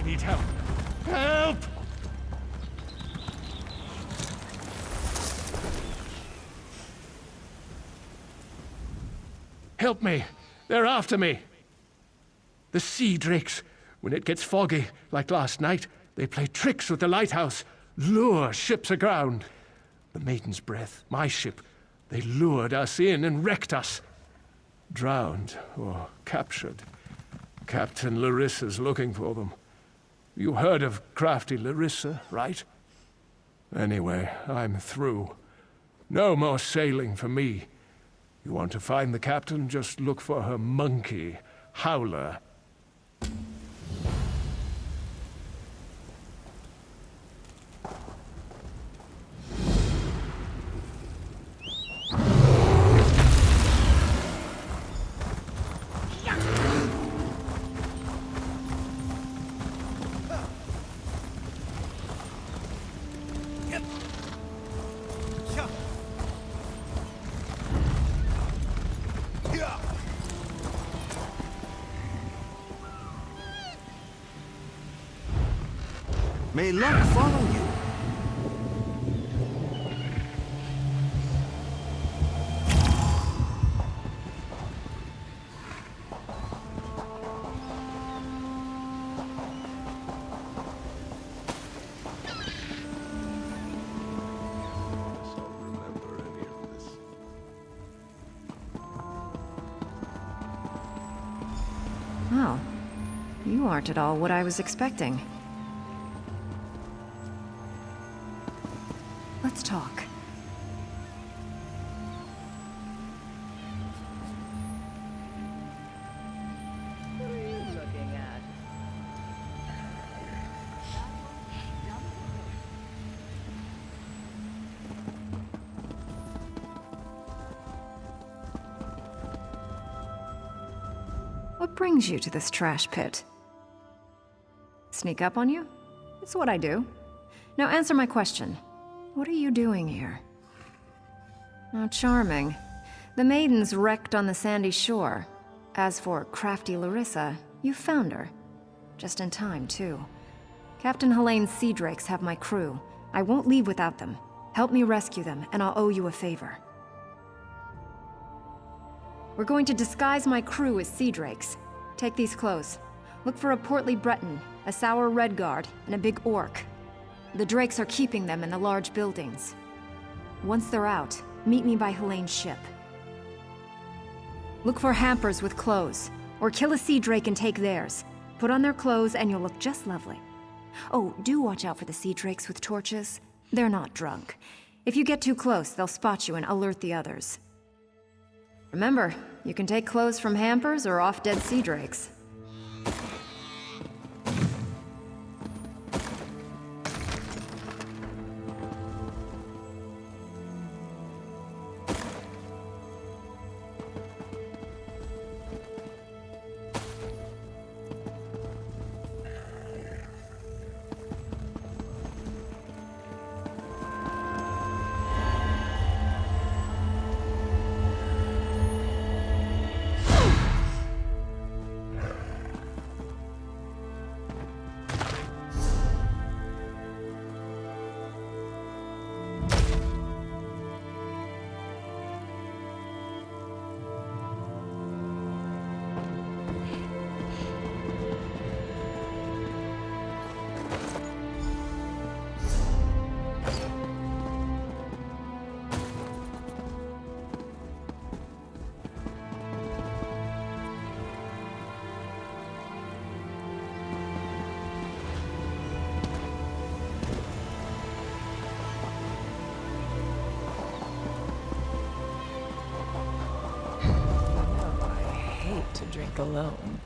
need help. Help! Help me! They're after me! The sea drakes, when it gets foggy, like last night, they play tricks with the lighthouse, lure ships aground. The Maiden's Breath, my ship, they lured us in and wrecked us. Drowned or captured. Captain Larissa's looking for them. You heard of crafty Larissa, right? Anyway, I'm through. No more sailing for me. You want to find the captain, just look for her monkey, Howler. May luck follow you. Oh, you aren't at all what I was expecting. Let's talk. What are you looking at? What brings you to this trash pit? Sneak up on you? It's what I do. Now answer my question. What are you doing here? How charming. The Maiden's wrecked on the sandy shore. As for crafty Larissa, you found her. Just in time, too. Captain Helene's sea drakes have my crew. I won't leave without them. Help me rescue them, and I'll owe you a favor. We're going to disguise my crew as sea drakes. Take these clothes. Look for a portly Breton, a sour Redguard, and a big orc. The drakes are keeping them in the large buildings. Once they're out, meet me by Helene's ship. Look for hampers with clothes, or kill a sea drake and take theirs. Put on their clothes and you'll look just lovely. Oh, do watch out for the sea drakes with torches. They're not drunk. If you get too close, they'll spot you and alert the others. Remember, you can take clothes from hampers or off-dead sea drakes. To drink alone.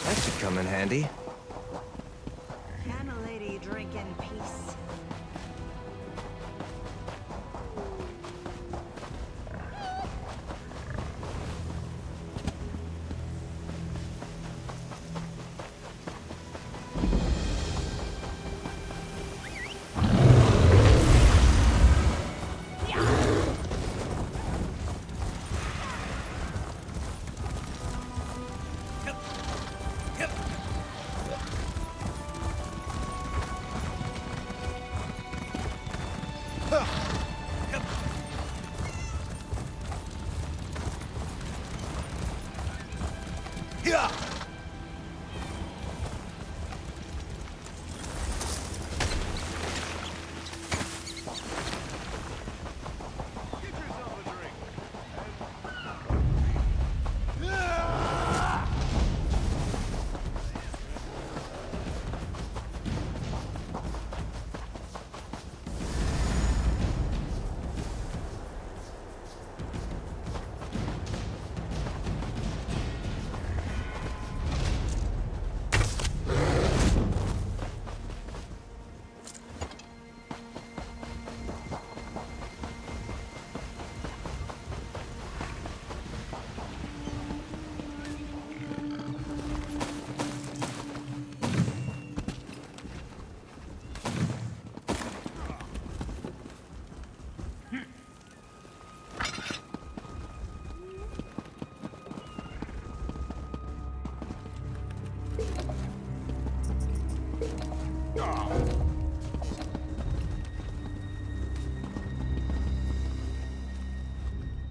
That should come in handy. Can a lady drink in peace?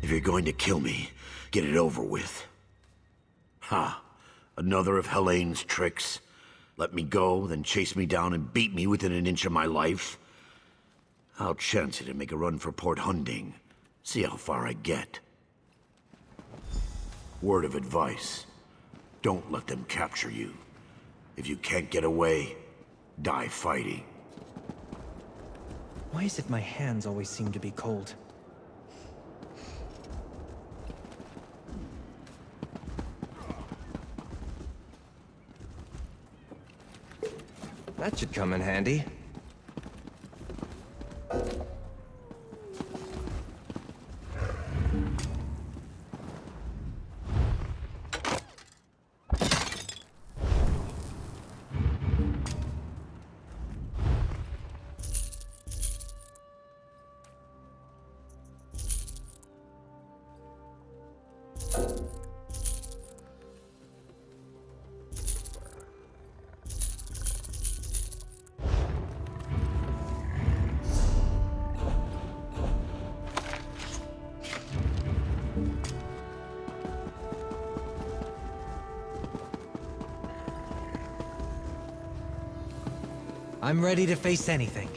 If you're going to kill me, get it over with. Ha! Another of Helene's tricks. Let me go, then chase me down and beat me within an inch of my life. I'll chance it and make a run for Port Hunding. See how far I get. Word of advice. Don't let them capture you. If you can't get away, die fighting. Why is it my hands always seem to be cold? That should come in handy. I'm ready to face anything.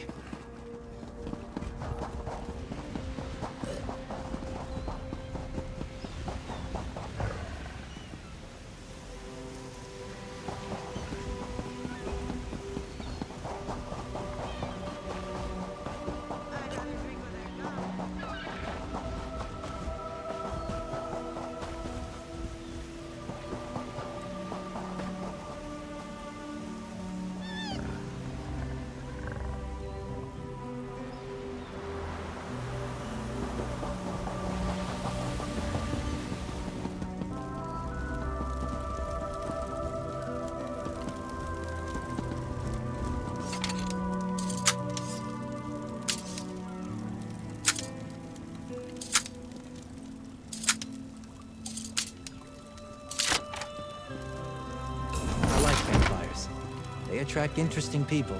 They attract interesting people.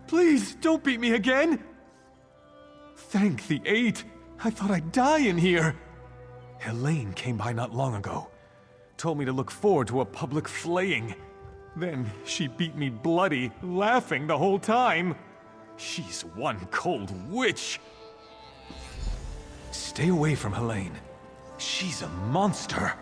Please, don't beat me again! Thank the 8. I thought I'd die in here. Helene came by not long ago. Told me to look forward to a public flaying. Then she beat me bloody, laughing the whole time. She's one cold witch. Stay away from Helene. She's a monster.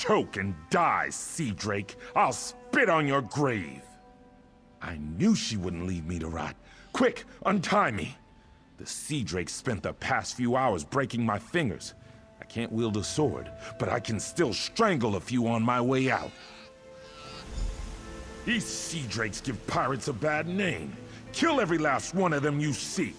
Choke and die, Sea Drake. I'll spit on your grave. I knew she wouldn't leave me to rot. Quick, untie me. The Sea Drake spent the past few hours breaking my fingers. I can't wield a sword, but I can still strangle a few on my way out. These Sea Drakes give pirates a bad name. Kill every last one of them you see.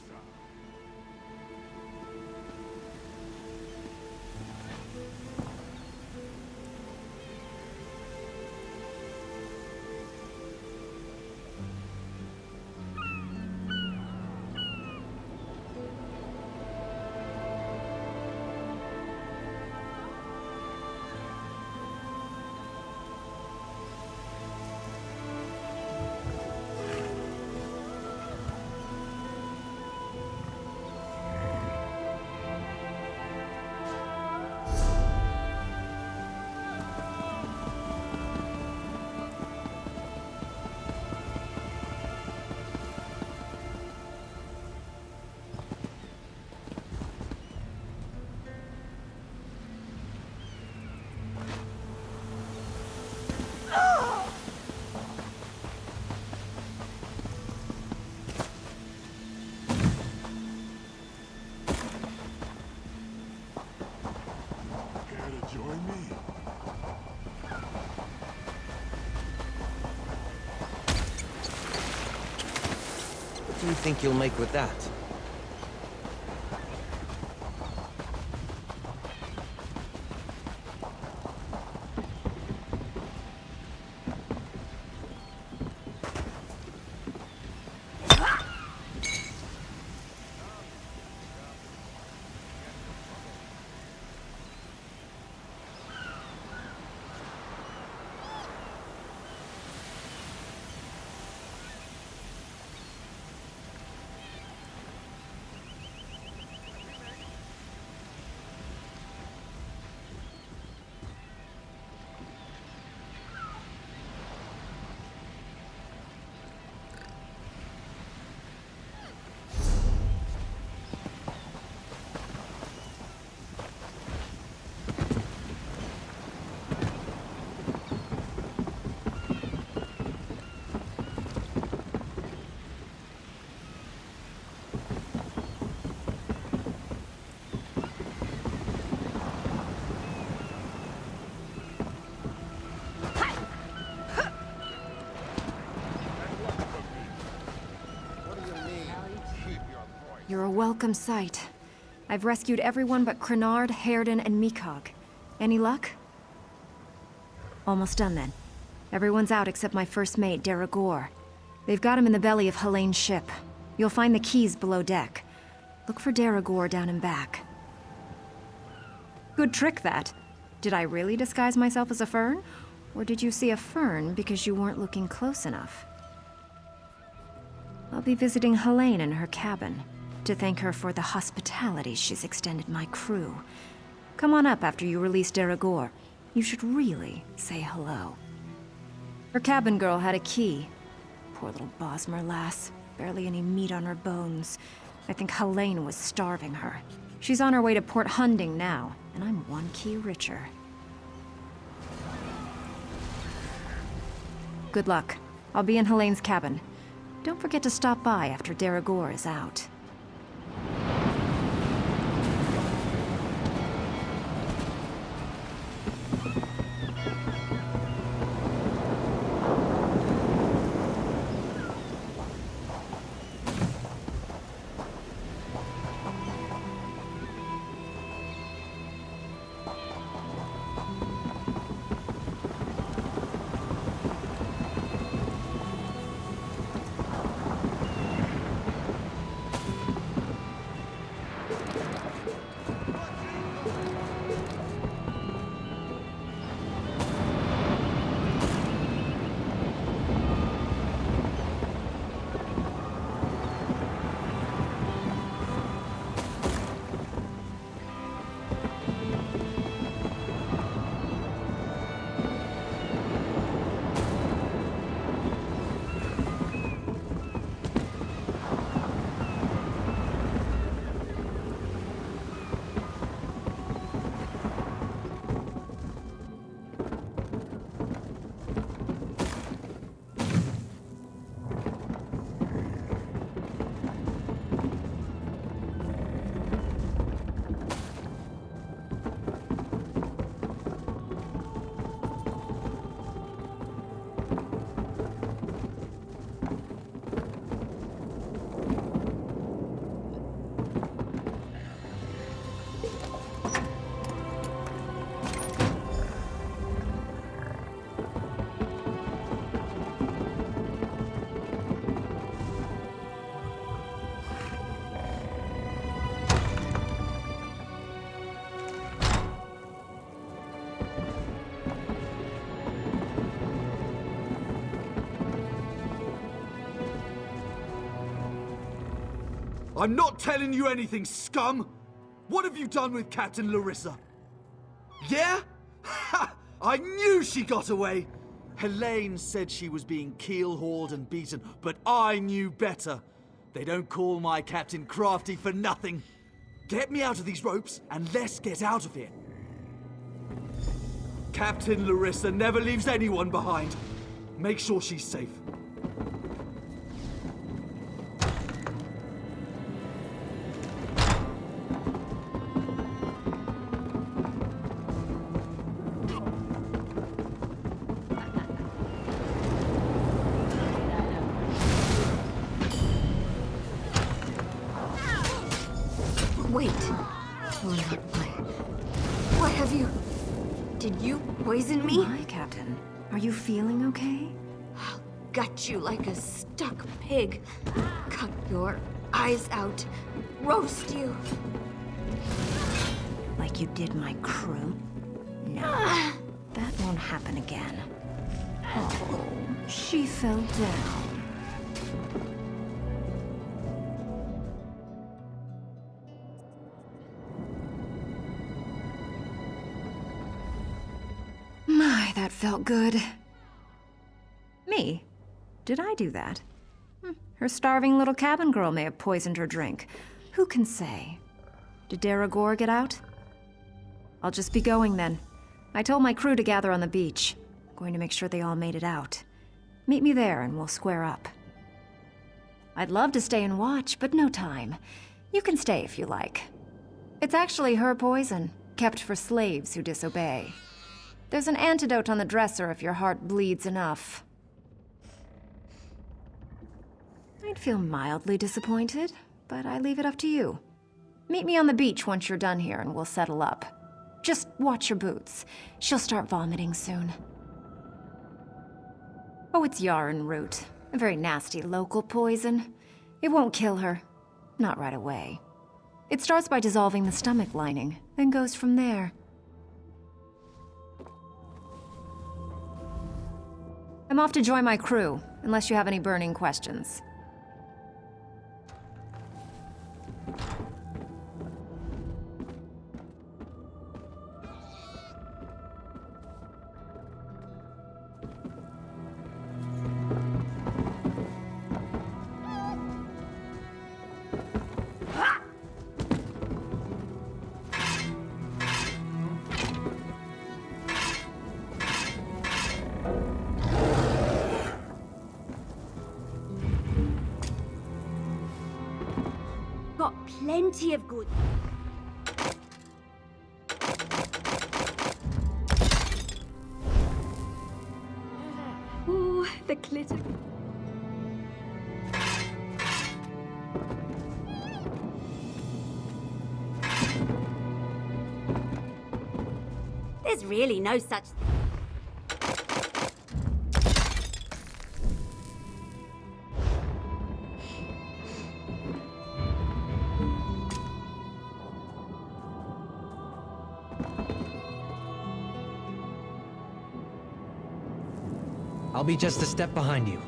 do you think you'll make with that? You're a welcome sight. I've rescued everyone but Crenard, Hairden, and Mikog. Any luck? Almost done then. Everyone's out except my first mate, Deragor. They've got him in the belly of Helene's ship. You'll find the keys below deck. Look for Deragor down and back. Good trick, that. Did I really disguise myself as a fern? Or did you see a fern because you weren't looking close enough? I'll be visiting Helene in her cabin to thank her for the hospitality she's extended my crew. Come on up after you release Deragor. You should really say hello. Her cabin girl had a key. Poor little Bosmer lass. Barely any meat on her bones. I think Helene was starving her. She's on her way to Port Hunding now, and I'm one key richer. Good luck. I'll be in Helene's cabin. Don't forget to stop by after Deragor is out. I'm not telling you anything, scum! What have you done with Captain Larissa? Yeah? Ha! I knew she got away! Helene said she was being keel-hauled and beaten, but I knew better. They don't call my captain crafty for nothing. Get me out of these ropes, and let's get out of here. Captain Larissa never leaves anyone behind. Make sure she's safe. What have you... Did you poison me? Hi, Captain. Are you feeling okay? I'll gut you like a stuck pig. Cut your eyes out. Roast you. Like you did my crew? No, that won't happen again. Oh, she fell down. My, that felt good. Me? Did I do that? Her starving little cabin girl may have poisoned her drink. Who can say? Did Daragor get out? I'll just be going then. I told my crew to gather on the beach. I'm going to make sure they all made it out. Meet me there and we'll square up. I'd love to stay and watch, but no time. You can stay if you like. It's actually her poison, kept for slaves who disobey. There's an antidote on the dresser if your heart bleeds enough. I'd feel mildly disappointed, but I leave it up to you. Meet me on the beach once you're done here and we'll settle up. Just watch your boots. She'll start vomiting soon. Oh, it's yarn root. A very nasty local poison. It won't kill her. Not right away. It starts by dissolving the stomach lining, then goes from there. I'm off to join my crew, unless you have any burning questions. Got plenty of good. Ooh, the glitter. There's really no such... I'll be just a step behind you.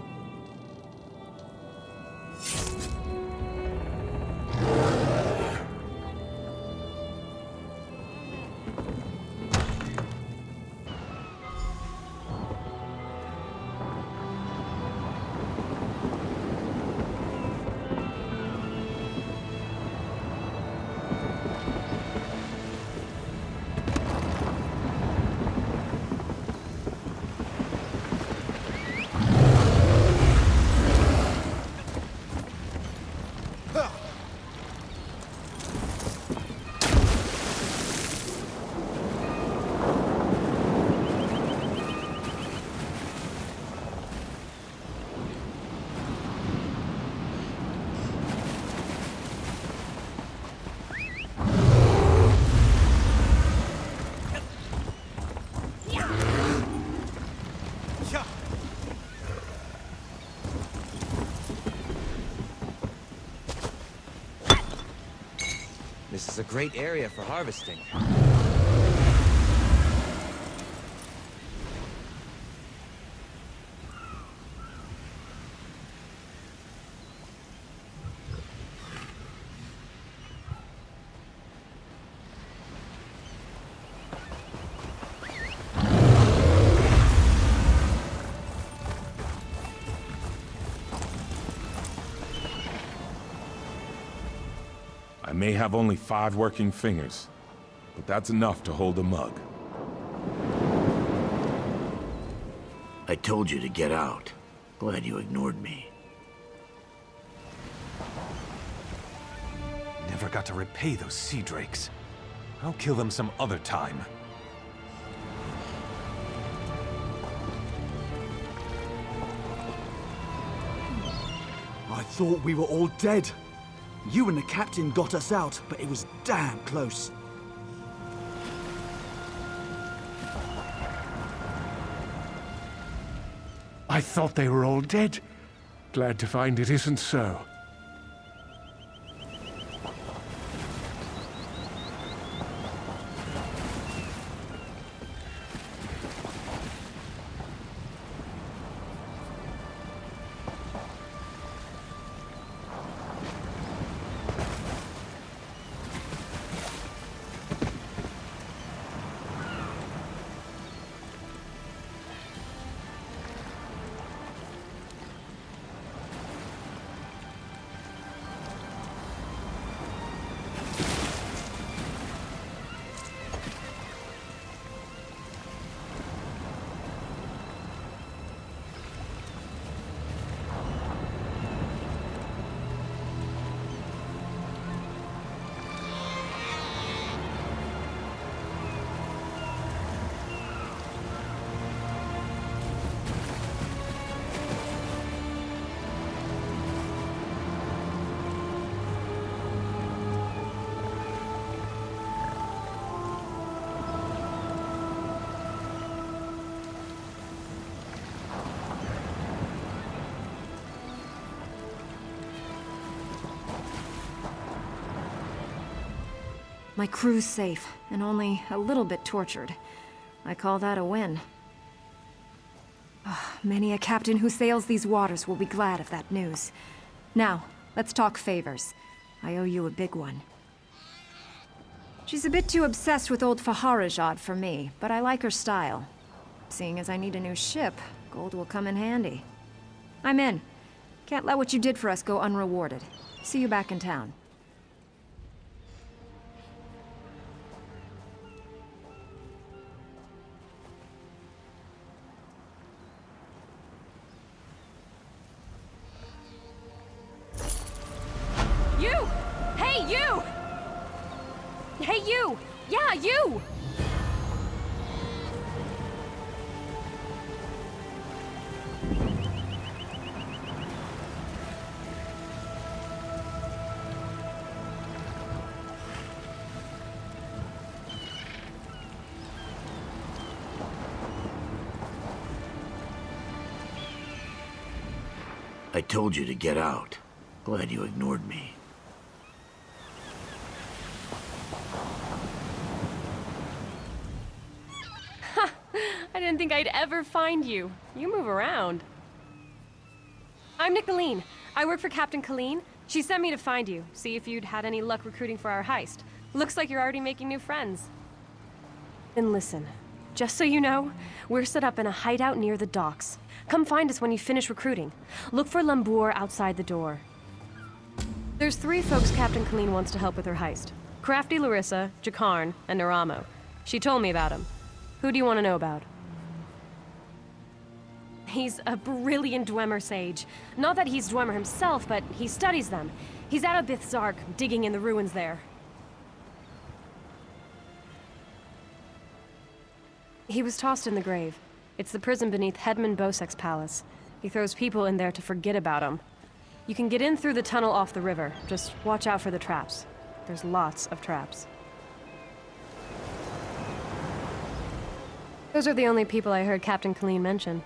This is a great area for harvesting. I may have only 5 working fingers, but that's enough to hold a mug. I told you to get out. Glad you ignored me. Never got to repay those sea drakes. I'll kill them some other time. I thought we were all dead. You and the captain got us out, but it was damn close. I thought they were all dead. Glad to find it isn't so. My crew's safe, and only a little bit tortured. I call that a win. Many a captain who sails these waters will be glad of that news. Now, let's talk favors. I owe you a big one. She's a bit too obsessed with old Faharajad for me, but I like her style. Seeing as I need a new ship, gold will come in handy. I'm in. Can't let what you did for us go unrewarded. See you back in town. You! Hey, you! Hey, you! Yeah, you! I told you to get out. Glad you ignored me. I didn't think I'd ever find you. You move around. I'm Nicolene. I work for Captain Colleen. She sent me to find you, see if you'd had any luck recruiting for our heist. Looks like you're already making new friends. And listen, just so you know, we're set up in a hideout near the docks. Come find us when you finish recruiting. Look for Lambour outside the door. There's 3 folks Captain Colleen wants to help with her heist. Crafty Larissa, Jakarn, and Naramo. She told me about him. Who do you want to know about? He's a brilliant Dwemer sage. Not that he's Dwemer himself, but he studies them. He's out of Bithzark, digging in the ruins there. He was tossed in the grave. It's the prison beneath Hedman Bosek's palace. He throws people in there to forget about him. You can get in through the tunnel off the river. Just watch out for the traps. There's lots of traps. Those are the only people I heard Captain Colleen mention.